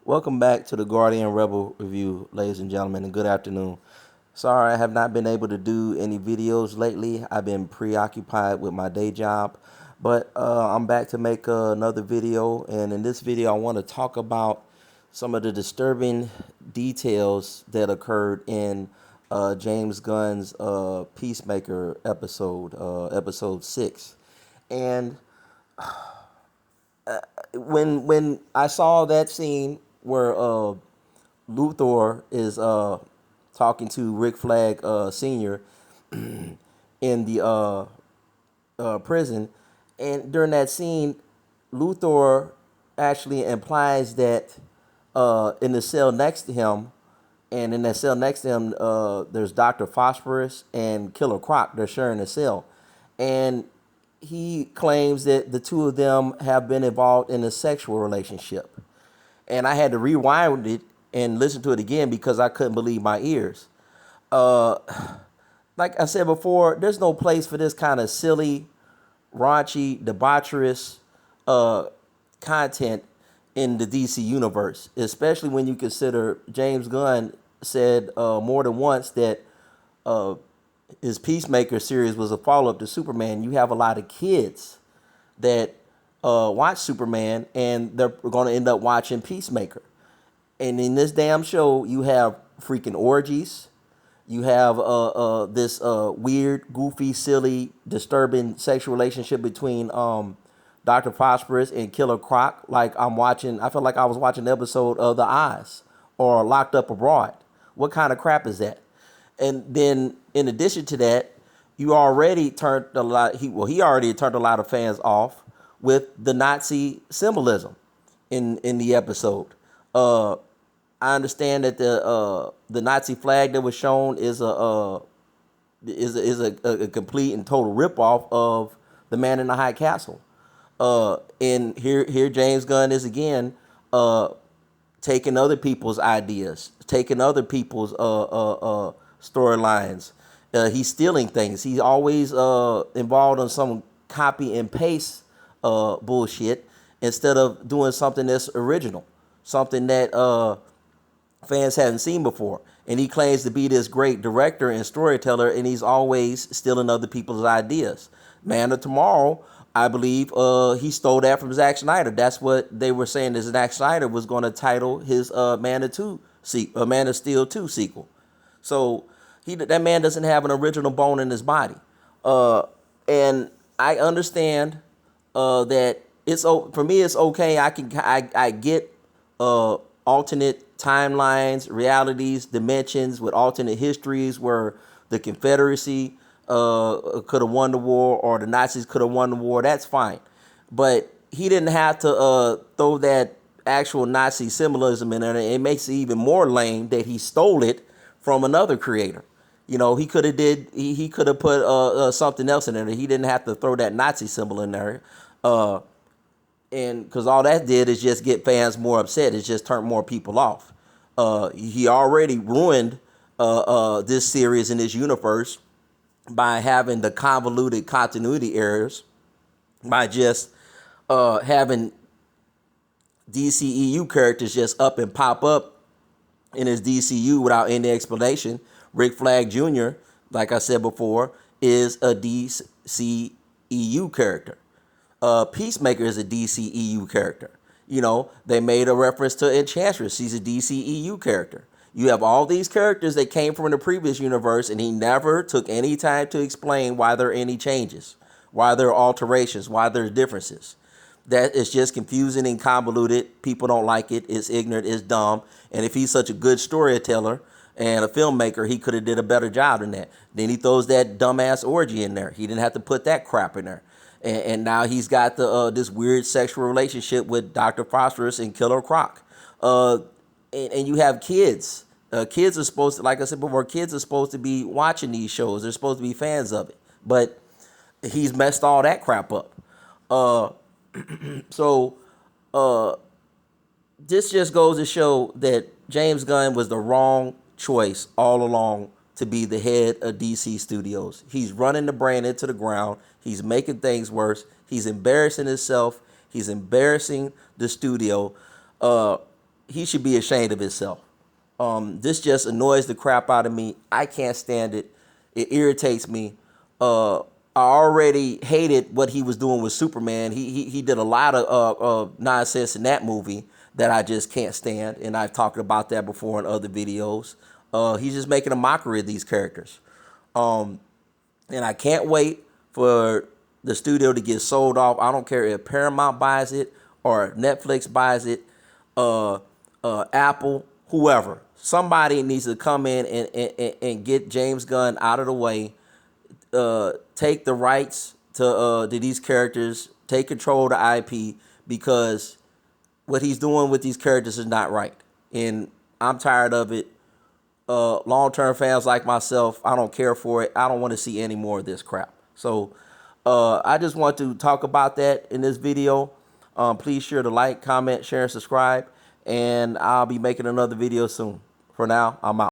Welcome back to the Guardian Rebel Review, ladies and gentlemen, and good afternoon. Sorry I have not been able to do any videos lately. I've been preoccupied with my day job, but I'm back to make another video, and in this video I want to talk about some of the disturbing details that occurred in James Gunn's Peacemaker episode 6. And when I saw that scene where Luthor is talking to Rick Flag Senior in the prison, and during that scene, Luthor actually implies that in the cell next to him, and in that cell next to him, there's Dr. Phosphorus and Killer Croc. They're sharing a cell, and he claims that the two of them have been involved in a sexual relationship. And I had to rewind it and listen to it again because I couldn't believe my ears. Uh, like I said before, there's no place for this kind of silly, raunchy, debaucherous uh, content in the DC universe, especially when you consider James Gunn said more than once that uh, his Peacemaker series was a follow up to Superman. You have a lot of kids that watch Superman and they're going to end up watching Peacemaker. And in this damn show, you have freaking orgies. You have this weird, goofy, silly, disturbing sexual relationship between Dr. Phosphorus and Killer Croc. I felt like I was watching an episode of The Eyes or Locked Up Abroad. What kind of crap is that? And then, in addition to that, you already turned a lot. He already turned a lot of fans off with the Nazi symbolism in the episode. I understand that the Nazi flag that was shown is a complete and total ripoff of the Man in the High Castle. And here James Gunn is again taking other people's ideas, taking other people's storylines. He's stealing things. He's always involved in some copy and paste bullshit instead of doing something that's original, something that fans haven't seen before. And he claims to be this great director and storyteller, and he's always stealing other people's ideas. Man of Tomorrow, I believe he stole that from Zack Snyder. That's what they were saying, that Zack Snyder was going to title his Man of Steel 2 sequel. So that man doesn't have an original bone in his body. And I understand that for me it's okay. I get alternate timelines, realities, dimensions with alternate histories where the Confederacy could have won the war or the Nazis could have won the war. That's fine, but he didn't have to throw that actual Nazi symbolism in there. It makes it even more lame that he stole it from another creator. You know, he could have he could have put something else in there. He didn't have to throw that Nazi symbol in there. And because all that did is just get fans more upset. It just turned more people off. He already ruined this series and this universe by having the convoluted continuity errors, by just having DCEU characters just up and pop up in his DCU without any explanation. Rick Flag Jr., like I said before, is a DCEU character. Peacemaker is a DCEU character. You know, they made a reference to Enchantress. She's a DCEU character. You have all these characters that came from the previous universe, and he never took any time to explain why there are any changes, why there are alterations, why there are differences. That is just confusing and convoluted. People don't like it. It's ignorant. It's dumb. And if he's such a good storyteller and a filmmaker, he could have did a better job than that. Then he throws that dumbass orgy in there. He didn't have to put that crap in there. And now he's got this weird sexual relationship with Dr. Phosphorus and Killer Croc. And you have kids. Kids are supposed to, like I said before, kids are supposed to be watching these shows. They're supposed to be fans of it. But he's messed all that crap up. So this just goes to show that James Gunn was the wrong choice all along to be the head of DC Studios. He's running the brand into the ground. He's making things worse. He's embarrassing himself. He's embarrassing the studio. he should be ashamed of himself. This just annoys the crap out of me. I can't stand it. It irritates me. I already hated what he was doing with Superman. He did a lot of nonsense in that movie that I just can't stand, and I've talked about that before in other videos. He's just making a mockery of these characters. And I can't wait for the studio to get sold off. I don't care if Paramount buys it or Netflix buys it, Apple, whoever. Somebody needs to come in and get James Gunn out of the way. Take the rights to these characters. Take control of the IP, because what he's doing with these characters is not right. And I'm tired of it. Long-term fans like myself, I don't care for it. I don't want to see any more of this crap. So I just want to talk about that in this video. Please share to like, comment, share, and subscribe. And I'll be making another video soon. For now, I'm out.